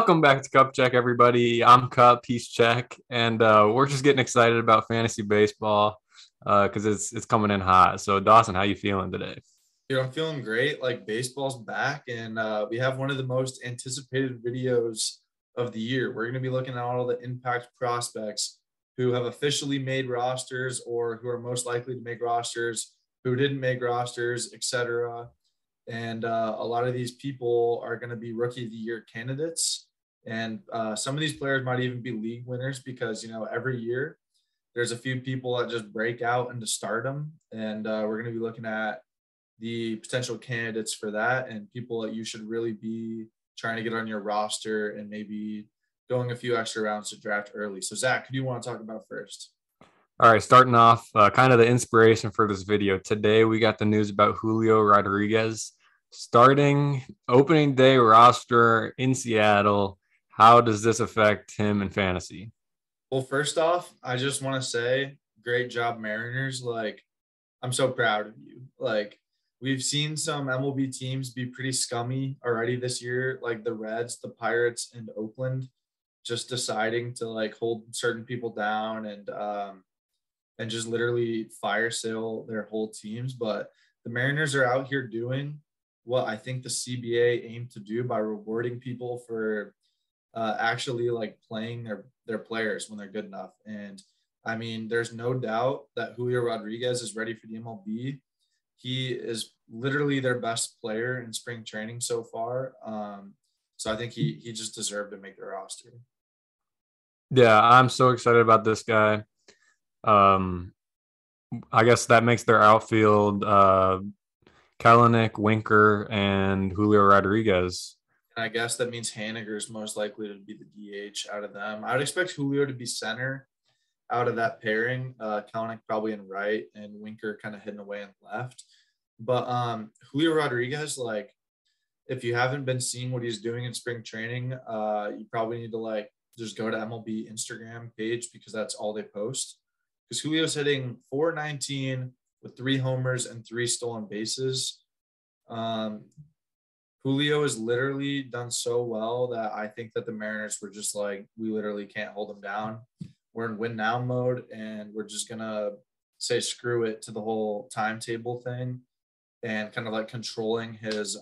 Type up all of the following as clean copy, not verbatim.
Welcome back to Cup Check, everybody. I'm Cup, he's Check, and we're just getting excited about fantasy baseball because it's coming in hot. So, Dawson, how you feeling today? Dude, I'm feeling great. Like baseball's back, and we have one of the most anticipated videos of the year. We're going to be looking at all the impact prospects who have officially made rosters or who are most likely to make rosters, who didn't make rosters, etc. And a lot of these people are going to be rookie of the year candidates. And some of these players might even be league winners because, every year there's a few people that just break out into stardom. And we're going to be looking at the potential candidates for that and people that you should really be trying to get on your roster and maybe going a few extra rounds to draft early. So, Zach, who do you want to talk about first? All right, starting off, kind of the inspiration for this video. Today, we got the news about Julio Rodriguez starting opening day roster in Seattle. How does this affect him in fantasy? Well, first off, I just want to say, great job, Mariners. Like, I'm so proud of you. Like, we've seen some MLB teams be pretty scummy already this year, like the Reds, the Pirates, and Oakland, just deciding to like hold certain people down and just literally fire sale their whole teams. But the Mariners are out here doing what I think the CBA aimed to do by rewarding people for actually like playing their players when they're good enough. And I mean, there's no doubt that Julio Rodriguez is ready for the MLB. He is literally their best player in spring training so far. So I think he just deserved to make the roster. Yeah, I'm so excited about this guy. Um, I guess that makes their outfield Kalanick, Winker, and Julio Rodriguez. And I guess that means Haniger is most likely to be the DH out of them. I would expect Julio to be center out of that pairing. Kalanick probably in right and Winker kind of hidden away in left. But Julio Rodriguez, like, if you haven't been seeing what he's doing in spring training, you probably need to like just go to MLB Instagram page because that's all they post. Because Julio's hitting 419 with 3 homers and 3 stolen bases. Julio has literally done so well that I think that the Mariners were just like, we literally can't hold him down. We're in win now mode, and we're just gonna say screw it to the whole timetable thing and kind of like controlling his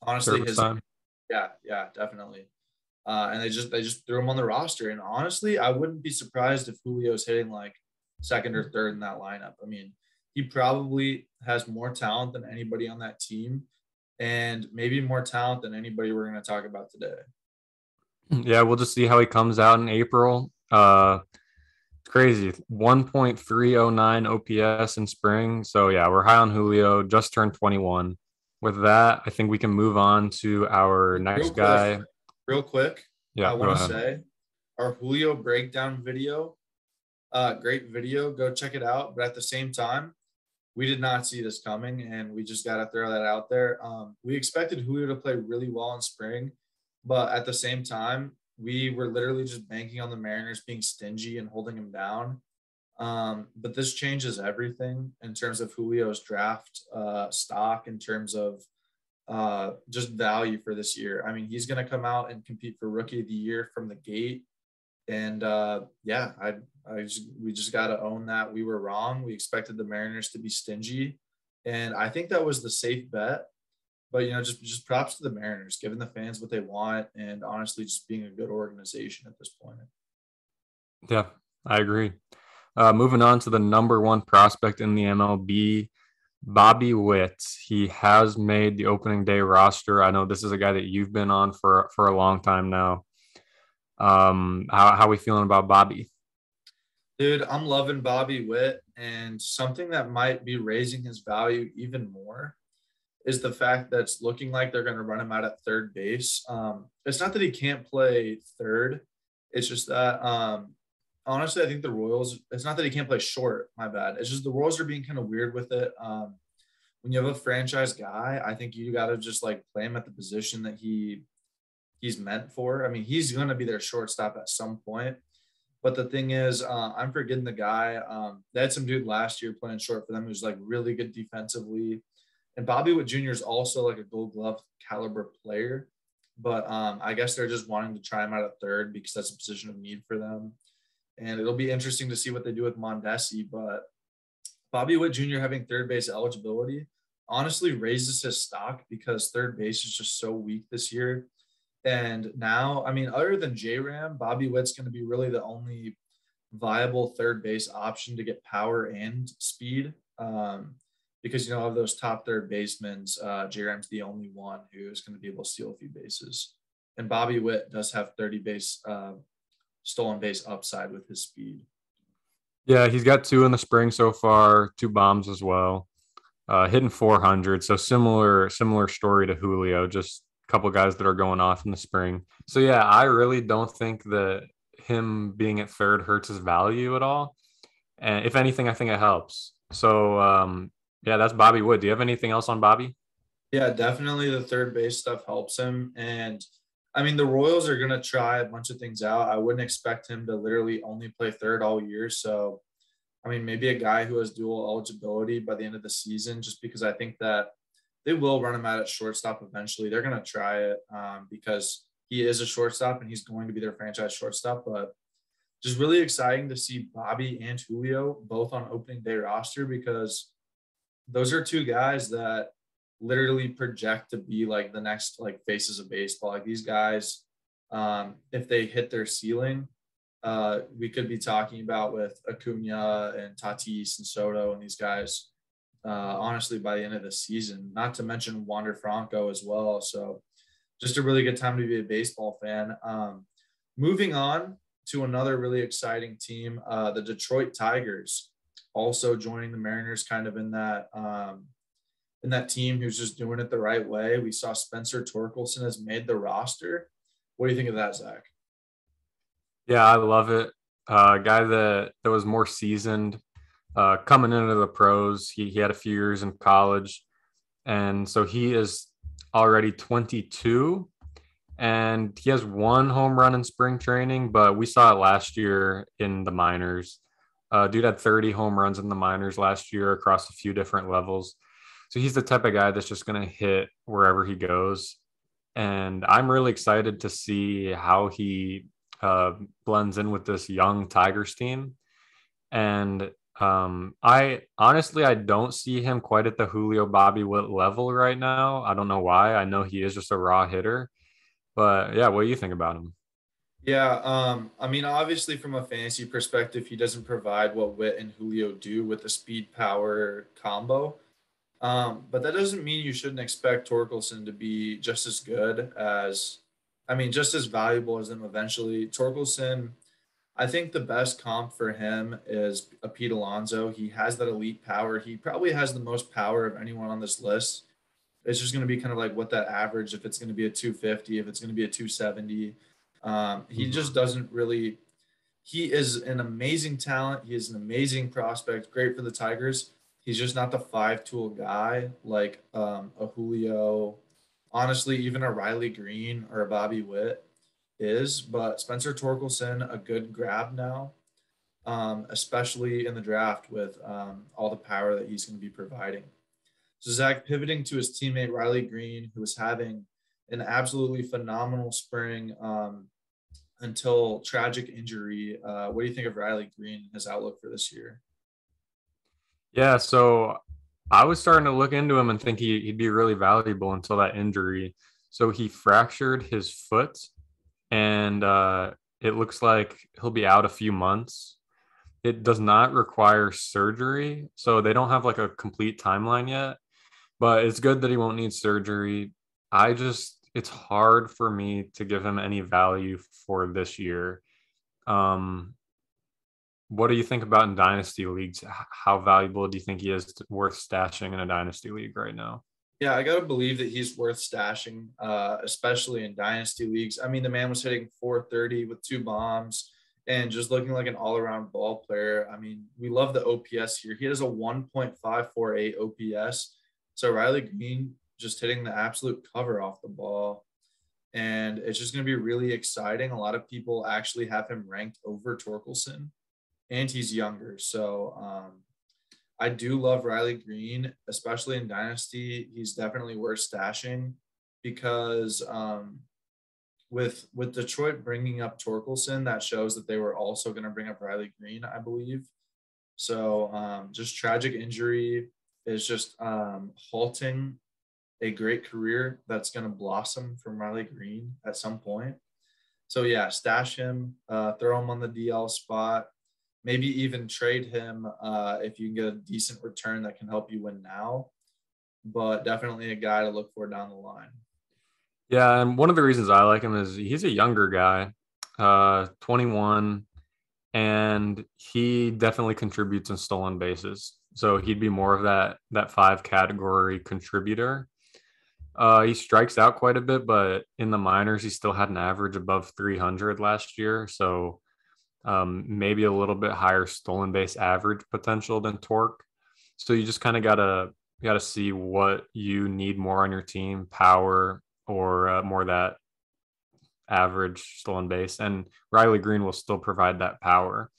honestly Service his time. yeah, definitely. And they just threw him on the roster. And honestly, I wouldn't be surprised if Julio's hitting like second or third in that lineup. I mean, he probably has more talent than anybody on that team, and maybe more talent than anybody we're going to talk about today. Yeah, we'll just see how he comes out in April. It's crazy. 1.309 OPS in spring. So yeah, we're high on Julio, just turned 21. With that, I think we can move on to our Real next quick, guy. real quick, Yeah, I go want to ahead. say our Julio breakdown video, great video. Go check it out. But at the same time, we did not see this coming, and we just got to throw that out there. We expected Julio to play really well in spring, but at the same time, we were literally just banking on the Mariners being stingy and holding him down. But this changes everything in terms of Julio's draft stock, in terms of just value for this year. I mean, he's going to come out and compete for Rookie of the Year from the gate. And yeah, we just got to own that we were wrong. We expected the Mariners to be stingy, and I think that was the safe bet. But just props to the Mariners, giving the fans what they want, and honestly, just being a good organization at this point. Yeah, I agree. Moving on to the number one prospect in the MLB, Bobby Witz. He has made the opening day roster. I know this is a guy that you've been on for a long time now. How we feeling about Bobby? Dude, I'm loving Bobby Witt, and something that might be raising his value even more is the fact that it's looking like they're going to run him out at third base. It's not that he can't play third. It's just that, honestly, I think the Royals, it's not that he can't play short, my bad. It's just the Royals are being kind of weird with it. When you have a franchise guy, I think you got to just like play him at the position that he's meant for. I mean, he's going to be their shortstop at some point. But the thing is, I'm forgetting the guy. They had some dude last year playing short for them who's like really good defensively. And Bobby Witt Jr. is also like a Gold Glove caliber player. but I guess they're just wanting to try him out at third because that's a position of need for them. And it'll be interesting to see what they do with Mondesi. But Bobby Witt Jr. having third base eligibility honestly raises his stock because third base is just so weak this year. And now, I mean, other than J-Ram, Bobby Witt's going to be really the only viable third base option to get power and speed. Because, you know, of those top third basemen, J-Ram's the only one who is going to be able to steal a few bases. And Bobby Witt does have 30 base stolen base upside with his speed. Yeah, he's got 2 in the spring so far, 2 bombs as well. Hitting 400, so similar story to Julio, just a couple guys that are going off in the spring. So yeah, I really don't think that him being at third hurts his value at all. And if anything, I think it helps. So yeah, that's Bobby Wood. Do you have anything else on Bobby? Yeah, definitely the third base stuff helps him. And I mean, the Royals are going to try a bunch of things out. I wouldn't expect him to literally only play third all year. So, I mean, maybe a guy who has dual eligibility by the end of the season, just because I think that they will run him out at shortstop eventually. They're going to try it because he is a shortstop and he's going to be their franchise shortstop. But just really exciting to see Bobby and Julio both on opening day roster because those are 2 guys that literally project to be like the next like faces of baseball. Like these guys, if they hit their ceiling, we could be talking about with Acuna and Tatis and Soto and these guys, honestly, by the end of the season, not to mention Wander Franco as well. So just a really good time to be a baseball fan. Moving on to another really exciting team, the Detroit Tigers, also joining the Mariners kind of in that team who's just doing it the right way. We saw Spencer Torkelson has made the roster. What do you think of that, Zach? Yeah, I love it. A guy that was more seasoned coming into the pros. He had a few years in college, and so he is already 22, and he has 1 home run in spring training. But we saw it last year in the minors. Dude had 30 home runs in the minors last year across a few different levels. So he's the type of guy that's just going to hit wherever he goes. And I'm really excited to see how he blends in with this young Tigers team. And I honestly, I don't see him quite at the Julio Bobby Witt level right now. I don't know why. I know he is just a raw hitter. But yeah, what do you think about him? Yeah, I mean, obviously, from a fantasy perspective, he doesn't provide what Witt and Julio do with the speed power combo. But that doesn't mean you shouldn't expect Torkelson to be just as good as, I mean, just as valuable as them eventually. Torkelson, I think the best comp for him is a Pete Alonso. He has that elite power. He probably has the most power of anyone on this list. It's just going to be kind of like what that average, if it's going to be a 250, if it's going to be a 270. He just Mhm. doesn't really, he is an amazing talent. He is an amazing prospect, great for the Tigers. He's just not the 5 tool guy like a Julio, honestly, even a Riley Green or a Bobby Witt is. But Spencer Torkelson, a good grab now, especially in the draft with all the power that he's going to be providing. So Zach, pivoting to his teammate Riley Green, who was having an absolutely phenomenal spring until tragic injury. What do you think of Riley Green and his outlook for this year? Yeah, so I was starting to look into him and think he'd be really valuable until that injury. So he fractured his foot, and it looks like he'll be out a few months. It does not require surgery, so they don't have like a complete timeline yet, but it's good that he won't need surgery. It's hard for me to give him any value for this year. Um, what do you think about in dynasty leagues? How valuable do you think he is worth stashing in a dynasty league right now? Yeah, I got to believe that he's worth stashing, especially in dynasty leagues. I mean, the man was hitting 430 with 2 bombs and just looking like an all around ball player. I mean, we love the OPS here. He has a 1.548 OPS. So Riley Green just hitting the absolute cover off the ball. And it's just going to be really exciting. A lot of people actually have him ranked over Torkelson, and he's younger. So I do love Riley Green, especially in Dynasty. He's definitely worth stashing because with Detroit bringing up Torkelson, that shows that they were also going to bring up Riley Green, I believe. So just tragic injury is just halting a great career that's going to blossom from Riley Green at some point. So yeah, stash him, throw him on the DL spot, maybe even trade him if you can get a decent return that can help you win now. But definitely a guy to look for down the line. Yeah, and one of the reasons I like him is he's a younger guy, 21, and he definitely contributes in stolen bases. So he'd be more of that 5 category contributor. He strikes out quite a bit, but in the minors, he still had an average above 300 last year. So maybe a little bit higher stolen base average potential than Tork. So you just kind of gotta see what you need more on your team, power or more that average stolen base. And Riley Green will still provide that power.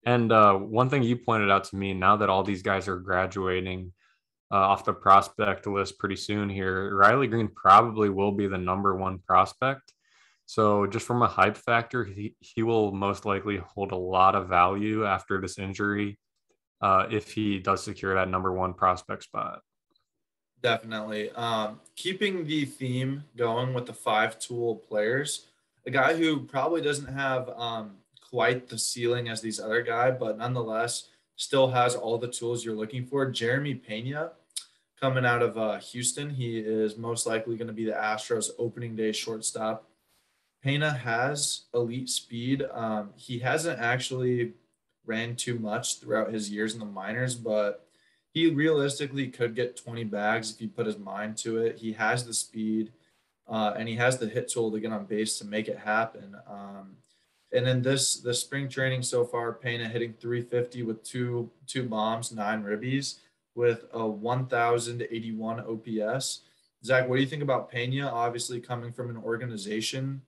And one thing you pointed out to me, now that all these guys are graduating off the prospect list pretty soon here, Riley Green probably will be the number 1 prospect. So just from a hype factor, he will most likely hold a lot of value after this injury if he does secure that number 1 prospect spot. Definitely. Keeping the theme going with the 5-tool players, a guy who probably doesn't have quite the ceiling as these other guys, but nonetheless still has all the tools you're looking for. Jeremy Pena, coming out of Houston. He is most likely going to be the Astros opening day shortstop. Pena has elite speed. He hasn't actually ran too much throughout his years in the minors, but he realistically could get 20 bags if he put his mind to it. He has the speed, and he has the hit tool to get on base to make it happen. And in this spring training so far, Pena hitting 350 with two bombs, 9 ribbies, with a 1,081 OPS. Zach, what do you think about Pena? Obviously, coming from an organization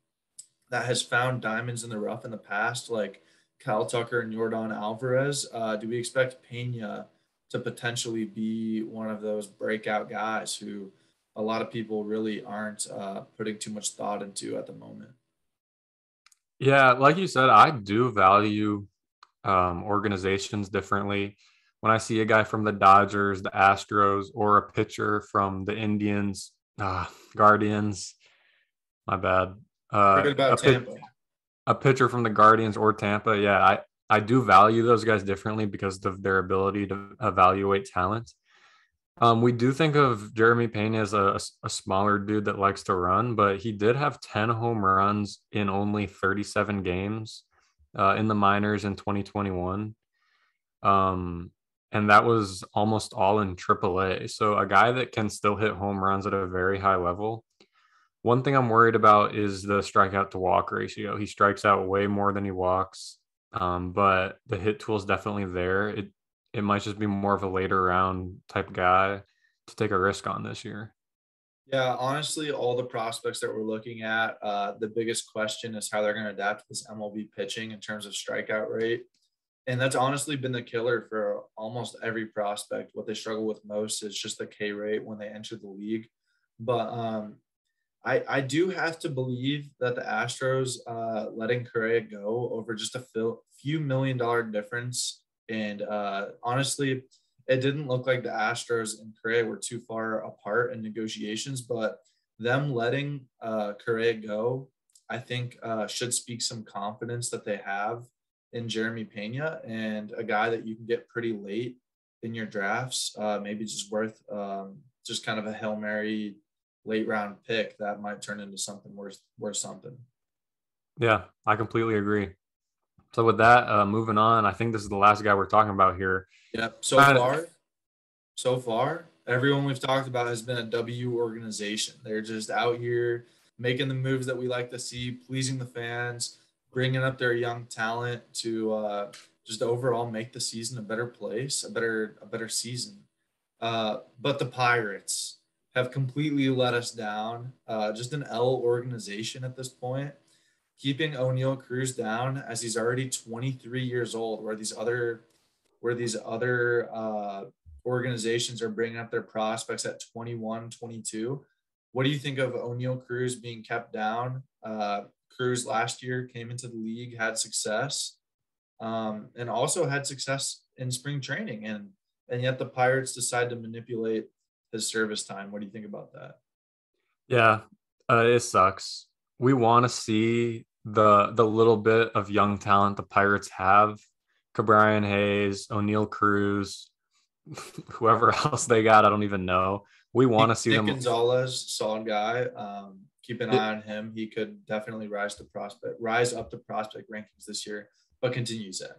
that has found diamonds in the rough in the past, like Kyle Tucker and Yordan Alvarez. Do we expect Pena to potentially be one of those breakout guys who a lot of people really aren't putting too much thought into at the moment? Yeah, like you said, I do value organizations differently. When I see a guy from the Dodgers, the Astros, or a pitcher from the Indians, Guardians, my bad. Forget about Tampa. A pitcher from the Guardians or Tampa, yeah, I do value those guys differently because of their ability to evaluate talent. We do think of Jeremy Payne as a smaller dude that likes to run, but he did have 10 home runs in only 37 games in the minors in 2021. And that was almost all in AAA. So a guy that can still hit home runs at a very high level. One thing I'm worried about is the strikeout to walk ratio. He strikes out way more than he walks, but the hit tool is definitely there. It might just be more of a later round type guy to take a risk on this year. Yeah, honestly, all the prospects that we're looking at, the biggest question is how they're going to adapt to this MLB pitching in terms of strikeout rate. And that's honestly been the killer for almost every prospect. What they struggle with most is just the K rate when they enter the league. But I do have to believe that the Astros letting Correa go over just a few $1 million difference. And honestly, it didn't look like the Astros and Correa were too far apart in negotiations, but them letting Correa go, I think should speak some confidence that they have in Jeremy Pena, and a guy that you can get pretty late in your drafts, maybe just worth just kind of a Hail Mary late round pick that might turn into something worth something. Yeah, I completely agree. So with that, moving on, I think this is the last guy we're talking about here. Yep. So far, everyone we've talked about has been a W organization. They're just out here making the moves that we like to see, pleasing the fans, bringing up their young talent to just overall make the season a better place, a better season. But the Pirates have completely let us down. Just an L organization at this point, keeping O'Neal Cruz down as he's already 23 years old, where these other organizations are bringing up their prospects at 21, 22. What do you think of O'Neal Cruz being kept down? Cruz last year came into the league, had success, and also had success in spring training, and yet the Pirates decide to manipulate his service time. What do you think about that? Yeah, it sucks. We want to see the little bit of young talent the Pirates have. Cabrian Hayes, O'Neal Cruz, whoever else they got, I don't even know. We want to see Nick them. Gonzalez, solid guy. Keep an It, eye on him. He could definitely rise up to prospect rankings this year. But continue, Zach.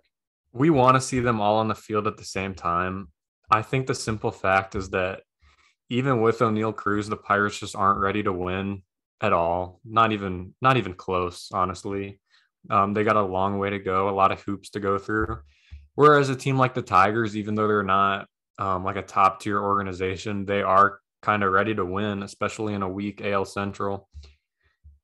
we want to see them all on the field at the same time. I think the simple fact is that even with O'Neal Cruz, the Pirates just aren't ready to win at all. Not even close, honestly. They got a long way to go, a lot of hoops to go through. Whereas a team like the Tigers, even though they're not like a top tier organization, they are kind of ready to win, especially in a weak AL Central.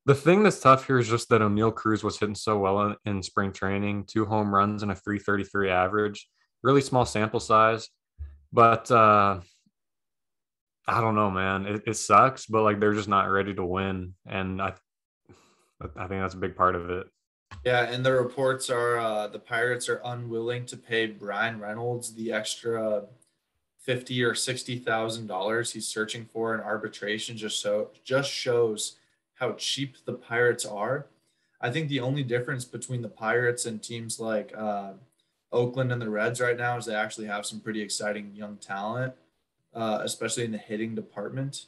The thing that's tough here is just that O'Neal Cruz was hitting so well in spring training, 2 home runs and a 333 average, really small sample size. But I don't know, man. It sucks, but like they're just not ready to win, and I think that's a big part of it. Yeah, and the reports are the Pirates are unwilling to pay Brian Reynolds the extra 50 or $60,000 he's searching for in arbitration. Just shows how cheap the Pirates are. I think the only difference between the Pirates and teams like Oakland and the Reds right now is they actually have some pretty exciting young talent, especially in the hitting department.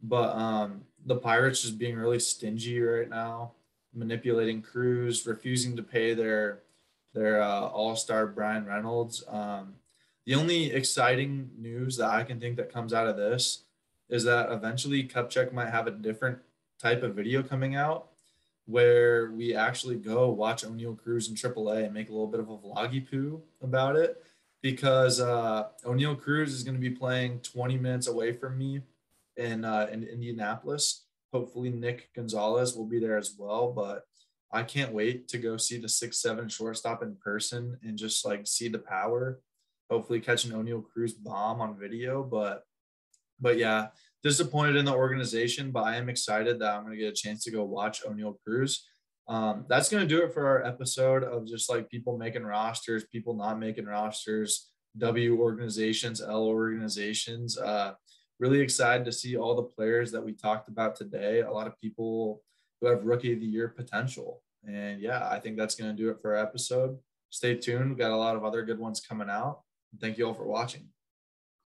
But the Pirates just being really stingy right now, manipulating Cruz, refusing to pay their All Star Brian Reynolds. The only exciting news that I can think that comes out of this is that eventually Kupchak might have a different type of video coming out where we actually go watch O'Neal Cruz in AAA and make a little bit of a vloggy poo about it because O'Neal Cruz is going to be playing 20 minutes away from me in Indianapolis. Hopefully Nick Gonzalez will be there as well, but I can't wait to go see the 6'7" shortstop in person and just like see the power. Hopefully catch an O'Neal Cruz bomb on video, but yeah, disappointed in the organization, but I am excited that I'm going to get a chance to go watch O'Neal Cruz. That's going to do it for our episode of just like people making rosters, people not making rosters, W organizations, L organizations. Really excited to see all the players that we talked about today. A lot of people who have rookie of the year potential. And yeah, I think that's going to do it for our episode. Stay tuned. We've got a lot of other good ones coming out. Thank you all for watching.